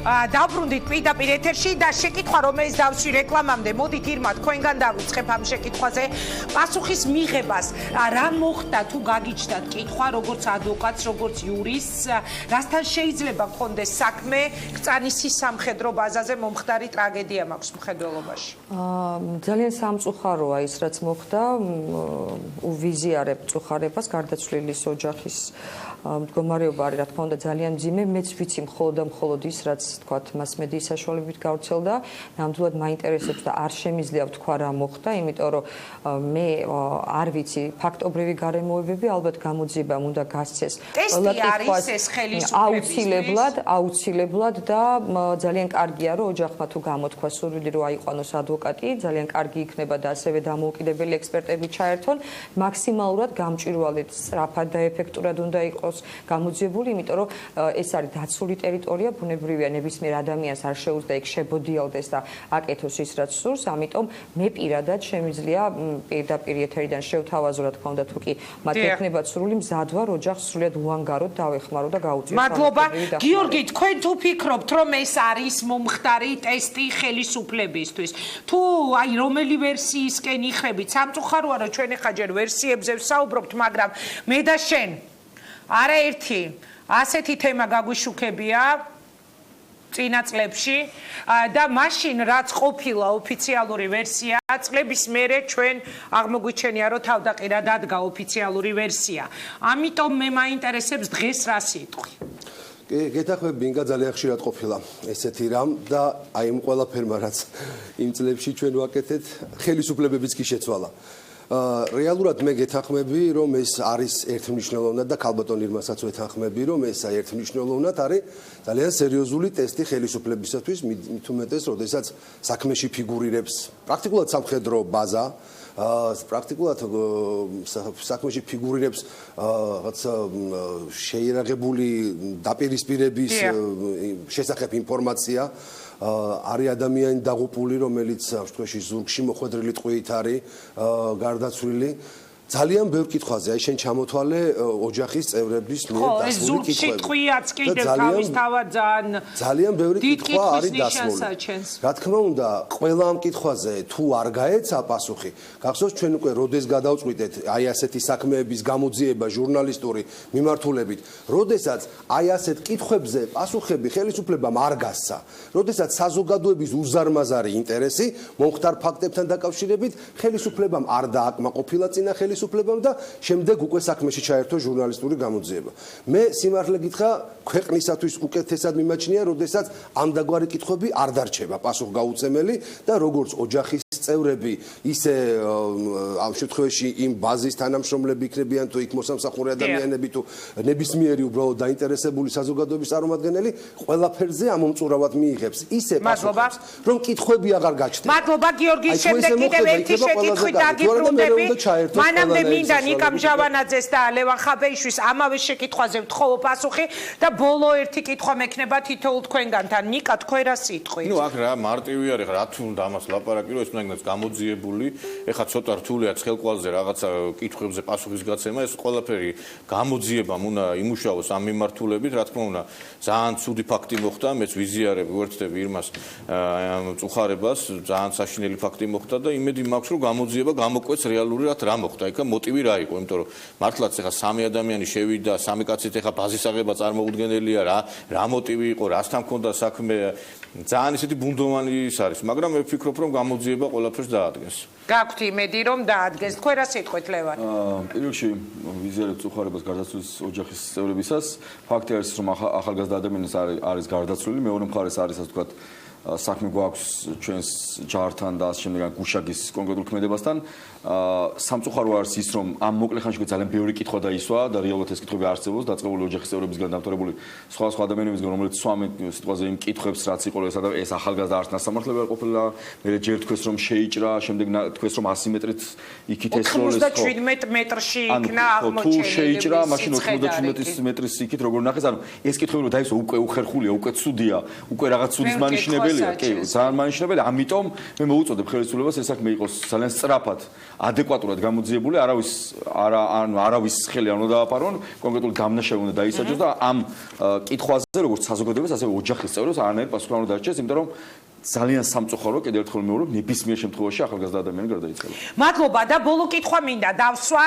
დავბრუნდით პირდაპირ ეთერში და შეკითხვა რომელიც დავსვი რეკლამამდე მოდით ირმა თქვენგან დავიწყებ ამ შეკითხვაზე პასუხის მიღებას რა მოხდა თუ გაგიჩნდათ კითხვა როგორც ადვოკატს როგორც იურისტს რასთან შეიძლება გქონდეს საქმე კწანისის სამხედრო ბაზაზე მომხდარი ტრაგედია მაქვს მხედველობაში ძალიან სამწუხაროა ის რაც მოხდა uvizიარებ წუხარებას გარდაცვლილის ოჯახის მდგომარეობა არის რა თქმა უნდა ძალიან მძიმე მეც ვიცი მხოლოდ და მხოლოდ ის რაც თქვათ მასმედიის საშუალებით გავრცელდა ნამდვილად მაინტერესებს და არ შემიძლია ვთქვა რა მოხდა იმიტომ რომ მე არ ვიცი ფაქტობრივი გარემოებები ალბათ გამოძიებამ უნდა გასცეს აუცილებლად და ძალიან კარგია რომ ოჯახმა თუ გამოთქვა სურვილი რომ აიყვანოს ადვოკატი ძალიან კარგი იქნება და ასევე დამოუკიდებელი ექსპერტები ჩაერთონ მაქსიმალურად გამჭვირვალედ სწრაფად და ეფექტურად უნდა იყოს გამოძიებული, იმიტომ რომ ეს არის დაცული ტერიტორია, ბუნებრივია ნებისმიერ ადამიანს არ შეუძლია იქ შებოდიალდეს და აკეთოს ის რაც სურს, ამიტომ მე პირადად შემიძლია პირდაპირ ეთერიდან შევთავაზო რა თქმა უნდა თუ კი მათ ექნებათ სრული მზად ვარ ოჯახს სრულად უანგაროდ დავეხმარო და გავუწიო. მადლობა. გიორგი, თქვენ თუ ფიქრობთ რომ ეს არის მომხდარი ტესტი ხელისუფლებისთვის, თუ აი რომელი ვერსიისკენ იხრებით, სამწუხაროა რომ ჩვენ ახლა ჯერ ვერსიებზე ვსაუბრობთ, მაგრამ მე და შენ არაერთი ასეთი თემა გაგვიშუქებია წინა წლებში და მაშინ რაც ყოფილა ოფიციალური ვერსია წლების მერე ჩვენ აღმოგვიჩენია რომ თავდაყირა დადგა ოფიციალური ვერსია ამიტომ მე მაინტერესებს დღეს რა სიტყვი გეთახმები ინგა ძალიან ხშირად ყოფილა ესეთი რამ და აი იმ ყველაფერმა რაც იმ წლებში ჩვენ ვაკეთეთ ხელისუფლებებიც კი შეცვალა რეალურად მე გეთანხმები რომ ეს არის ერთმნიშვნელოვნად და ქალბატონ ირმასაც ვეთანხმები რომ ეს ერთმმნიშვნელოვნად არის ძალიან სერიოზული ტესტი ხელისუფლებისათვის მით უმეტეს როდესაც საქმეში ფიგურირებს პრაქტიკულად სამხედრო ბაზა პრაქტიკულად საქმეში ფიგურირებს რაღაც შეიარაღებული დაპირისპირების შესახებ ინფორმაცია არის ადამიანი დაღუპული რომელიც შემთხვევაში ზურგში მოხვედრილი ტყვიით არის გარდაცვლილი ძალიან ბევრ კითხვაზე აი შენ ჩამოთვალე ოჯახის წევრების მიერ დასმული კითხვები ძალიან ბევრი კითხვა არის დასმული რა თქმა უნდა ყველა ამ კითხვაზე თუ არ გაეცა პასუხი გახსოვს ჩვენ უკვე როდეს გადავწყვიტეთ აი ასეთი საქმეების გამოძიება ჟურნალისტური მიმართულებით როდესაც აი ასეთ კითხვებზე პასუხები ხელისუფლებამ არ გასცა როდესაც საზოგადოების უზარმაზარი ინტერესი მომხდარ ფაქტებთან დაკავშირებით ხელისუფლებამ არ დააკმაყოფილა წინა ხელისუფლებამ და შემდეგ უკვე საქმეში ჩაერთო ჟურნალისტური გამოძიება. მე სიმართლე გითხრა, ქვეყნისათვის უკეთესად მიმაჩნია, როდესაც ამ დაგვარი კითხვები არ დარჩება პასუხგაუწემელი და როგორც ოჯახის წევრები, ისე ამ შემთხვევაში იმ ბაზის თანამშრომლები იქნებიან თუ იქ მოსამსახურე ადამიანები თუ ნებისმიერი უბრალოდ დაინტერესებული საზოგადოების წარმომადგენელი, ყველაფერზე ამომწურავად მიიღებს ისე პასუხს, რომ კითხვები აღარ გაჩნდება. მადლობა გიორგი, შემდეგ კიდევ ერთი შეკითხვით დაგიბრუნდები. მანამდე მინდა ნიკამ ჟავანაძეს და ლევან ხაბეიშვილს ამავე შეკითხვაზე ვთხოვო პასუხი და ბოლო ერთი კითხვა მექნება თითოეულ თქვენგანთან. ნიკა, თქვენ რა სიტყვით? ნუ აქ რა მარტივი არის, რა თუ უნდა ამას ლაპარაკი, რომ ეს უნდა იქნას გამოძიებული. ეხლა ცოტა რთულია ცხელყვალზე რაღაცა კითხვებზე პასუხის გაცემა, ეს ყველაფერი გამოძიებამ უნდა იმუშაოს ამ მიმართულებით, რა თქმა უნდა, ძალიან ცუდი ფაქტი მოხდა, მეც ვიზიარებ, ვერთდები ირმას წუხარებას, ძალიან საშინელი ფაქტი მოხდა და იმედი მაქვს, რომ გამოძიება გამოკვეთს რეალურად რა მოხდა. იქა მოტივი რა იყო, იმიტომ რომ მართლაც ეხა სამი ადამიანი შევიდა, სამი კაცით ეხა ბაზის აღება წარმოუდგენელია რა მოტივი იყო, რასთან ქონდა საქმე, ძალიან ისეთი ბუნდოვანი ის არის, მაგრამ მე ვფიქრობ, რომ გამოძიება ყველაფერს დაადგენს. გაქვთ იმედი, რომ დაადგენს. თქვენ რა სიტყვით, ლევან? პირველ რიგში ვიზიარებ წუხარებას გარდაცვლის ოჯახის წევრებისას. ფაქტი არის, რომ ახალგაზრდა ადამიანის არის გარდაცვლილი, მეორე მხარეს არის ასე ვთქვათ საქმე გვაქვს ჩვენს ჯართან და ასე შემდეგ გუშაგის კონკრეტულ ქმედებასთან. სამწუხარო არის ის, რომ ამ მოკლე ხანში ძალიან ბევრი კითხვა დაისვა და რეალურად ეს კითხვები არსებობს დაწყებული ოჯახის წევრებისგან დამთავრებული სხვა ადამიანებისგან, რომელიც სვამენ სიტყვაზე იმ კითხვებს, რაც იყო ეს ახალგაზრდა არც ნასამართლებელი არ ყოფილა, მე ჯერ თქვეს რომ შეიჭრა, შემდეგ თქვეს რომ 100 მეტრით იქით ესროლეს 97 მეტრში იქნა აღმოჩენილი. თუ შეიჭრა, მაშინ 97 მეტრის იქით როგორ ნახეს, ანუ ეს კითხვები რომ დაისვა უკვე უხერხულია, უკვე ცუდია, უკვე რაღაც ცუდის მანიშნებელია. ძალიან მანიშნებელი, ამიტომ მე მოუწოდებ ხელისუფლებას ეს საქმე იყოს ძალიან სწრაფად, ადეკვატურად გამოძიებული, არავის ხელი არ უნდა დააფარონ, კონკრეტული გამნაშავე უნდა დაისაჯოს და ამ კითხვაზე როგორც საზოგადოებას, ასევე ოჯახის წევრებს არანაირი პასუხი არ უნდა დაარჩეს, იმიტომ რომ ძალიან სამწუხარო კიდევ ერთხელ მეუბნებ ნებისმიერ შემთხვევაში ახალგაზრდა ადამიანი გარდაიცვალა. მადლობა და ბოლო კითხვა მინდა დავსვა,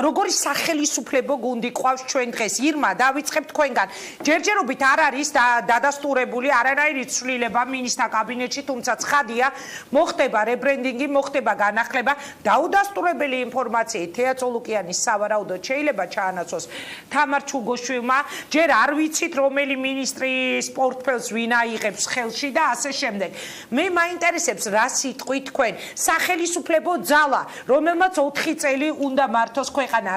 როგორი სახელისუფლებო გუნდი ყავს ჩვენ დღეს? ირმა, დავიწყებ თქვენგან. ჯერჯერობით არ არის დადასტურებული არანაირი ცვლილება მინისტრთა კაბინეტში, თუმცა ცხადია, მოხდება რებრენდინგი, მოხდება განახლება. დაუდასტურებელი ინფორმაციით თეა წოლუკიანის სავარაუდოდ შეიძლება ჩაანაცვლოს თამარ ჩუგოშვილმა. ჯერ არ ვიცით რომელი მინისტრის პორტფელს ვინ აიღებს ხელში და ასე შემდეგ. მე მაინტერესებს რა სიტყვი თქვენ სახელისუფლებო ძალა, რომელმაც 4 წელი უნდა მართოს ქვეყანა,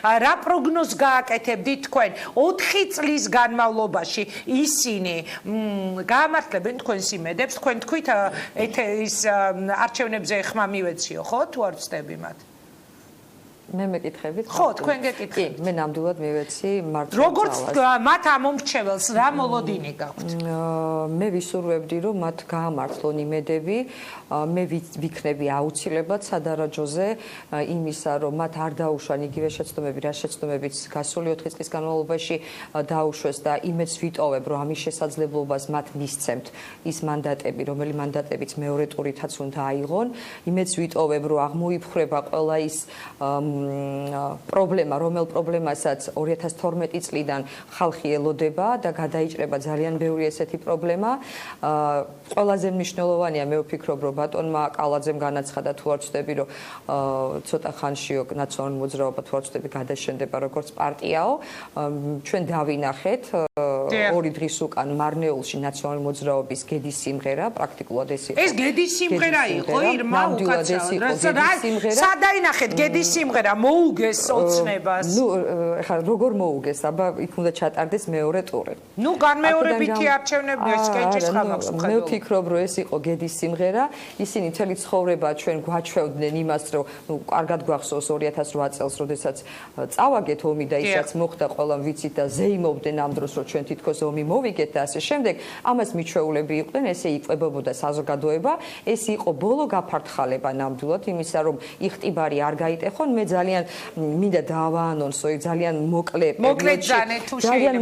რა პროგნოზს გააკეთებდით თქვენ 4 წლის განმავლობაში ისინი გაამართლებენ თქვენს იმედებს, თქვენ თქვით ის არჩევნებზე ხმა მივეციო, ხო თუ არ ვწდები მათ? მე მეკითხებით? ხო, თქვენ გეკითხებით. კი, მე ნამდვილად მივეცი მართლა. როგორც მათ ამომრჩეველს რა მოლოდინი გაქვთ? მე ვისურვებდი, რომ მათ გაამართლონ იმედები, მე ვიქნები აუცილებლად სადარაჯოზე იმისა, რომ მათ არ დაუშვან იგივე შეცდომები, რა შეცდომებიც გასული 4 წლის განმავლობაში დაუშვეს და იმედს ვიტოვებ, რომ ამის შესაძლებლობას მათ მისცემთ ის მანდატები, რომელი მანდატებიც მეორე ტურითაც უნდა აიღონ. იმედს ვიტოვებ, რომ აღმოიფხრება ყველა ის პრობლემა, რომელ პრობლემასაც 2012 წლიდან ხალხი ელოდება და გადაიჭრება ძალიან ბევრი ესეთი პრობლემა. ყველაზე მნიშვნელოვანია, მე ვფიქრობ, რომ ბატონმა კალაძემ განაცხადა, თუ არ ვცდები, რომ ცოტა ხანშიო ნაციონალური მოძრაობა თუ არ ვცდები გადაშენდება როგორც პარტიაო. ჩვენ დავინახეთ 2 დღის უკან მარნეულში ნაციონალური მოძრაობის გედის სიმღერა, პრაქტიკულად ეს იყო. ეს გედის სიმღერა იყო, ირმა უკაცრავად. სადაინახეთ გედის სიმღერა მოუგეს ოცნებას. ნუ ეხლა როგორ მოუგეს? აბა იქ უნდა ჩატარდეს მეორე ტური. ნუ განმეორებითი არჩევნები ეს კენჭის ხამავს ხედავ. მე ვფიქრობ, რომ ეს იყო გედის სიმღერა. ისინი მთელი ცხოვრება ჩვენ გვაჩვევდნენ იმას, რომ ნუ კარგად გვახსოვს 2008 წელს, როდესაც წავაგეთ ომი და ისაც მოხდა ყველამ ვიცით და ზეიმობდნენ ამ დროს, რომ ჩვენ თითქოს ომი მოვიგეთ და ასე შემდეგ. ამას მიჩვეულები იყვნენ, ესე იყვებოდა საზოგადოება. ეს იყო ბოლო გაფართხალება ნამდვილად იმისა, რომ იხტიბარი არ გაიტეხონ. მე ძალიან მინდა დავაანონსო, ძალიან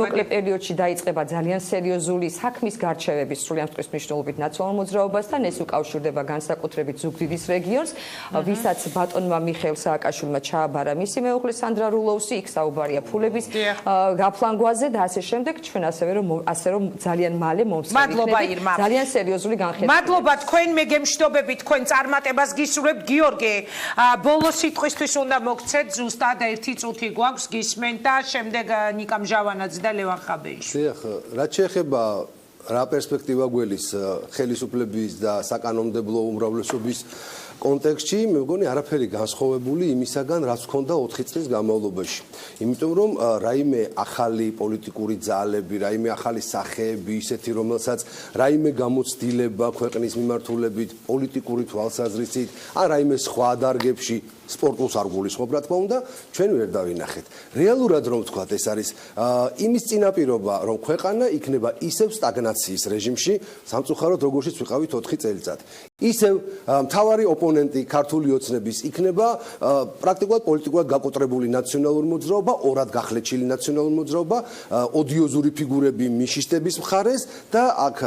მოკლე პერიოდში დაიწყება ძალიან სერიოზული საქმის გარჩევების სრული ამწყვის მნიშვნელობით ნაციონალურ მოძრაობასთან. ეს უკავშირდება განსაკუთრებით ზუგდიდის რეგიონს, ვისაც ბატონმა მიხეილ სააკაშვილმა ჩააბარა მისი მეუღლე სანდრა რულოვსი, იქ საუბარია ფულების გაფლანგვაზე და ასე შემდეგ. ჩვენ ასევე რომ ძალიან მალე მომსწრებით ძალიან სერიოზული განხეთქილება. მადლობა თქვენ, მე გემშვიდობები თქვენ წარმატებას გისურვებთ. გიორგი, ბოლო სიტყვისთვის უნდა მოგცეთ, ზუსტად 1 წუთი გვაქვს გისმენთ და შემდეგ ნიკა მჟავანაძე და ლევან ხაბეიშვილი. დიახ, რაც შეეხება რა პერსპექტივა გველის ხელისუფლების და საკანონმდებლო უმრავლესობის კონტექსტში, მე მგონი არაფერი განსხვავებული იმისაგან, რაც ჰქონდა 4 წლის განმავლობაში. იმიტომ რომ რაიმე ახალი პოლიტიკური ძალები, რაიმე ახალი სახეები, ისეთი რომელსაც რაიმე გამოცდილება ქვეყნის მიმართულებით, პოლიტიკური თვალსაზრისით, ან რაიმე სხვა დარგებში სპორტულს არ გულისხმობ, რა თქმა უნდა, ჩვენ ვერ დავინახეთ. რეალურად რომ ვთქვათ, ეს არის იმის წინაპირობა, რომ ქვეყანა იქნება ისევ სტაგნაციის რეჟიმში, სამწუხაროდ როგორშიც ვიყავით 4 წელიწად. ისევ მთავარი ოპონენტი ქართული ოცნების იქნება პრაქტიკულად პოლიტიკურად გაკოტრებული ნაციონალური მოძრაობა, ორად გახლეჩილი ნაციონალური მოძრაობა, ოდიოზური ფიგურები მიშისტების მხარეს და აქ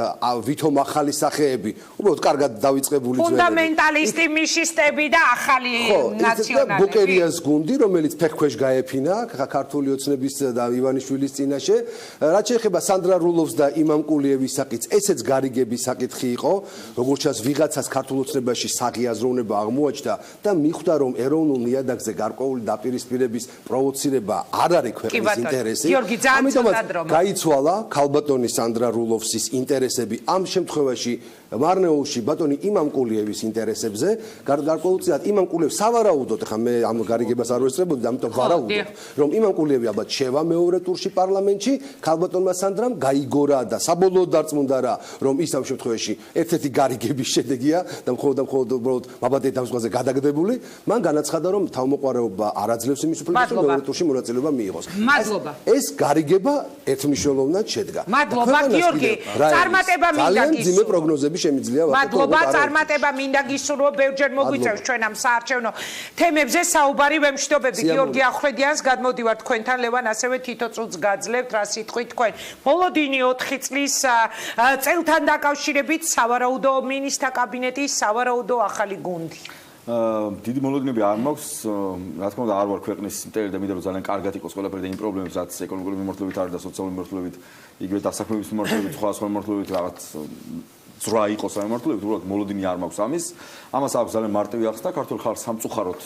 ვითომ ახალი სახეები, უბრალოდ კარგად დავიწყებული ძველები. ფუნდამენტალისტი მიშისტები და ახალი ნაციონალები. ბოკერიას გუნდი, რომელიც ფეხქვეშ გაეფინა ქართული ოცნების და ივანიშვილის წინაშე, რაც შეეხება სანდრა რულოვს და იმამ კულიევის საკითხს, ესეც გარიგების საკითხი იყო, როგორც ჩანს ვიღაცას ქართულ ოცნებაში საღი აზროვნება აღმოაჩნდა და მიხვდა, რომ ეროვნულ ნიადაგზე გარკვეული დაპირისპირების პროვოცირება არ არის ქვეყნის ინტერესი. ამიტომაც გაიცვალა ქალბატონი სანდრა რულოვსის ინტერესები ამ შემთხვევაში მარნეულში ბატონი იმამ კულიევის ინტერესებზე, გარკვეულწილად იმამ კულიევს სავარაუდოდ, ხა მე ამ გარიგებას არ ვესწრებოდი, ამიტომ ვარაუდობ, რომ იმამ კულიევი ალბათ შევა მეორე ტურში პარლამენტში, ქალბატონმა სანდრამ გაიგორა და საბოლოოდ დარწმუნდა რა, რომ ის ამ შემთხვევაში ერთ-ერთი გარიგების შედეგია და მხოლოდ მაბატე დამსვაზე გადაგდებული, მან განაცხადა, რომ თავმოყარეობა არ აძლევს იმის უფლებას, რომ მეორე ტურში მონაწილეობა მიიღოს. ეს გარიგება ერთმნიშვნელოვნად შედგა. მადლობა გიორგი, წარმატება მინდა გისურვო. ძალიან პროგნოზები შემიძლია ვაკეთო. მადლობა, წარმატება მინდა გისურვო, ბევრჯერ მოგვიწევს ჩვენ ამ საარჩევნო თემებზე საუბარი. ვემშვიდობები გიორგი ახვლედიანს, გადმოდივარ თქვენთან, ლევან, ასევე თითო წუთს გაძლევთ რა სიტყვით თქვენ. მოლოდინი 4 წლის წელთან დაკავშირებით სავარაუდო მინისტრთა კაბინეტის სავარაუდო ახალი გუნდი. დიდი მოლოდინები არ მაქვს, რა თქმა უნდა, არ ვარ ქვეყნის მტერი და მინდა რომ ძალიან კარგად იყოს ყველაფერი და იმ პრობლემებს, რაც ეკონომიკური მიმართულებით არის და სოციალური მიმართულებით, იგივე დასაქმების მიმართულებით, სხვა მიმართულებით რაღაც ზრა იყოს ამ მიმართულებით, უბრალოდ მოლოდინი არ მაქვს ამის. ამას აქვს ძალიან მარტივი ახსნა, ქართული ხალხი სამწუხაროდ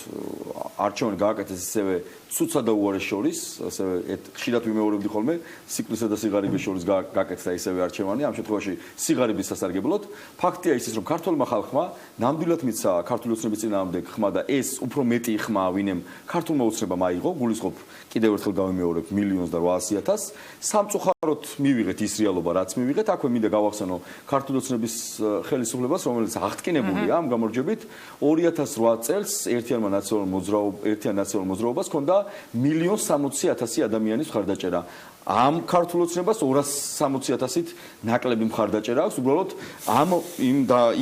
არჩევანი გააკეთეს ისევე ცუცა და უარეს შორის, ასევე ხშირად ვიმეორებდი ხოლმე, სიკვდილსა და სიღარიბეს შორის გააკეთდა ისევე არჩევანი, ამ შემთხვევაში სიღარიბის სასარგებლოდ. ფაქტია ის, რომ ქართულმა ხალხმა ნამდვილად მიცა ქართული ოცნების წინააღმდეგ ხმა და ეს უფრო მეტი ხმა, ვინემ ქართულმა ოცნებამ აიღო, გულისხმობ კიდევ ერთხელ გავიმეორებ 1,200,000. სამწუხაროდ მივიღეთ ის რეალობა, რაც მივიღეთ. აქვე მინდა გავახსენო ქართული ოცნების ხელისუფლებას, რომელიც აღტკინებულია ამ გამარჯვებით 2008 წელს ერთიან ნაციონალურ მოძრაობას ჰქონდა 1,60,000 ადამიანის მხარდაჭერა. ამ ქართულ ოცნებას 260,000-ით ნაკლები მხარდაჭერა აქვს, უბრალოდ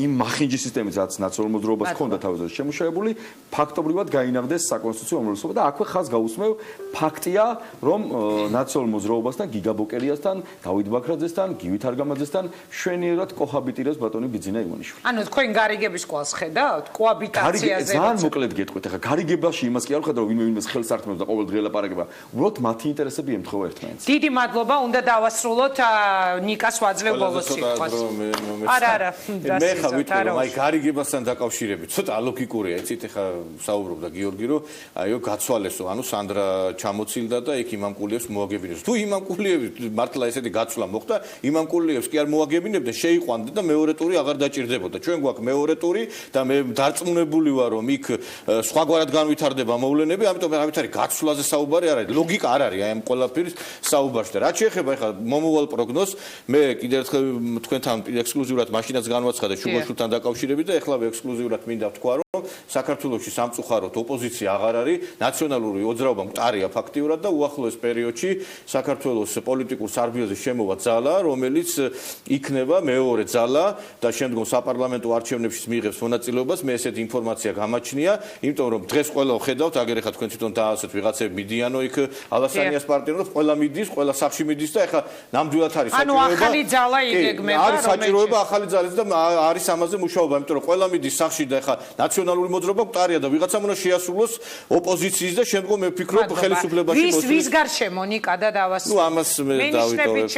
იმ მახინჯი სისტემით, რაც ნაციონალურ მოძრაობას ჰქონდა თავისთავად შემუშავებული, ფაქტობრივად გაინაღდეს საკონსტიტუციო უმრავლესობა და აქვე ხაზს გაუსმევ ფაქტია, რომ ნაციონალურ მოძრაობასთან, გიგა ბოკერიასთან, დავით ბაქრაძესთან, გივით არგამაძესთან შვენიერად კოჰაბიტირებს ბატონი ბიძინა ივანიშვილი. ანუ თქვენ გარიგების კვალს ხედავთ? კოაბიტაციაზე ძალიან მოკლედ გეტყვით, ახლა გარიგებაში იმას კი არ ვხედავ, რომ ვინმეს ხელს ართმევს და ყოველდღე ელაპარაკება, უბრალოდ მათი ინტერესები ემთხვევა ერთმანეთს. დიდი მადლობა, უნდა დავასრულოთ ნიკას ვაძლევ ბოლოს სიტყვას. არა, მე ხა ვითქვი, რომ აი გარიგებასთან დაკავშირებით ცოტა ალოგიკურია, იცით, ახლა საუბრობდა გიორგი, რომ აიო გაცვალესო, ანუ სანდრა ჩამოცილდა და იქ იმამკულიევს მოაგებინებს. თუ იმამკულიევს მართლა ესეთი გაცვლა მოხდა, იმამკულიევს კი არ მოაგებინებდა, შეიყვანდა და მეორე ტური აღარ დაჭირდებოდა. ჩვენ გვაქვს მეორე ტური და მე დარწმუნებული ვარ, რომ იქ სხვაგვარად განვითარდება მოვლენები, ამიტომ ამით არის გაცვლაზე საუბარი არ არის. ლოგიკა არ არის აი ამ ყველაფრის საუბარში. რაც შეეხება ახლა მომავალ პროგნოზს, მე კიდევ ერთხელ თქვენთან ექსკლუზიურად მაშინაც განვაცხადე შუგაშვილთან დაკავშირებით და ეხლა ექსკლუზიურად მინდა ვთქვა, რომ საქართველოში სამწუხაროდ ოპოზიცია აღარ არის, ნაციონალური მოძრაობა მყარია ფაქტიურად და უახლოეს პერიოდში საქართველოს პოლიტიკურ სარბიელზე შემოვა ძალა, რომელიც იქნება მეორე ძალა და შემდგომ საპარლამენტო არჩევნებში მიიღებს მონაწილეობას. მე ესეთი ინფორმაცია გამაჩნია, იმიტომ რომ დღეს ყველა ხედავთ, აგერ ახლა თქვენ თვითონ დაასვეთ ვიღაცები მიდიანო იქ ალასანიას პარტიიდან, ყველა მიდის, ყველა სახში მიდის და ახლა ნამდვილად არის საჭიროება. ანუ ახალი ძალა იგეგმება, არის საჭიროება ახალი ძალის და არის ამაზე მუშაობა, იმიტომ რომ ყველა მიდის სახში და ახლა ნაციონალური მოძრაობა მყარია და ვიღაცამ უნდა შეასრულოს ოპოზიციის და შემდგომ მე ვფიქრობ ხელისუფლებაში მოსვლის. ვის გარშემო ნიკა და დავასრულოთ. ნუ ამას მე დავიტოვებ.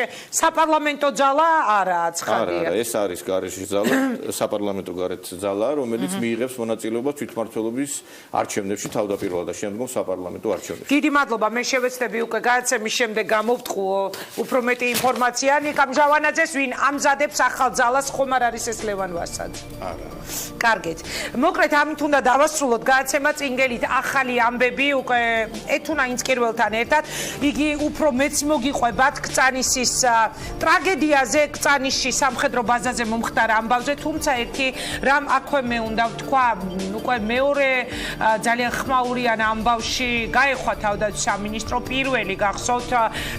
საპარლამენტო ძალა არაა ცხადია. არა, ეს არის გარეშე ძალა, საპარლამენტო გარეთ ძალა, რომელიც მიიღებს მონაწილეობას თვითმმართველობის არჩევნებში თავდაპირველად და შემდგომ საპარლამენტო არჩევნებში. დიდი მადლობა, მე შევეცდები უკვე გადაცემის შემდეგ გამოვთხოვო უფრო მეტი ინფორმაცია ნიკა მჟავანაძეს, ვინ ამზადებს ახალ ძალას, ხომ არ არის ეს ლევან ვასაძე? არა. კარგით. მოკლედ ამით უნდა დავასრულოთ გადაცემა წინგელით ახალი ამბები უკვე ეთუნა ინსკირველთან ერთად. იგი უფრო მეც მოგიყვებათ კწანისის ტრაგედიაზე, კწანიში სამხედრო ბაზაზე მომხდარ ამბავზე, თუმცა ერთი რამ აქვე მე უნდა ვთქვა, უკვე მეორე ძალიან ხმაურიან ამბავში გაეხვა თავდაცვის სამინისტრო, პირველი გახსოვთ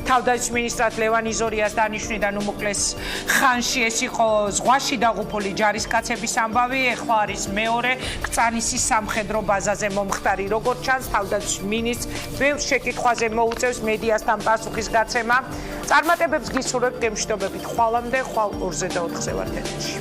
თავდაცვის მინისტრად ლევან იზორიას დანიშვნიდან უმოკლეს ხანში ეს იყო ზღვაში დაღუპული ჯარისკაცების ამბავი, ეხლა არის მეორე კწანისის სამხედრო ბაზაზე მომხდარი. როგორც ჩანს, თავდაცვის მინისტრს ბევრ შეკითხვაზე მოუწევს მედიასთან პასუხის გაცემა. წარმატებებს გისურვებთ, გემშვიდობებით ხვალამდე, ხვალ 2-ზე და 4-ზე ვართ ეთერში.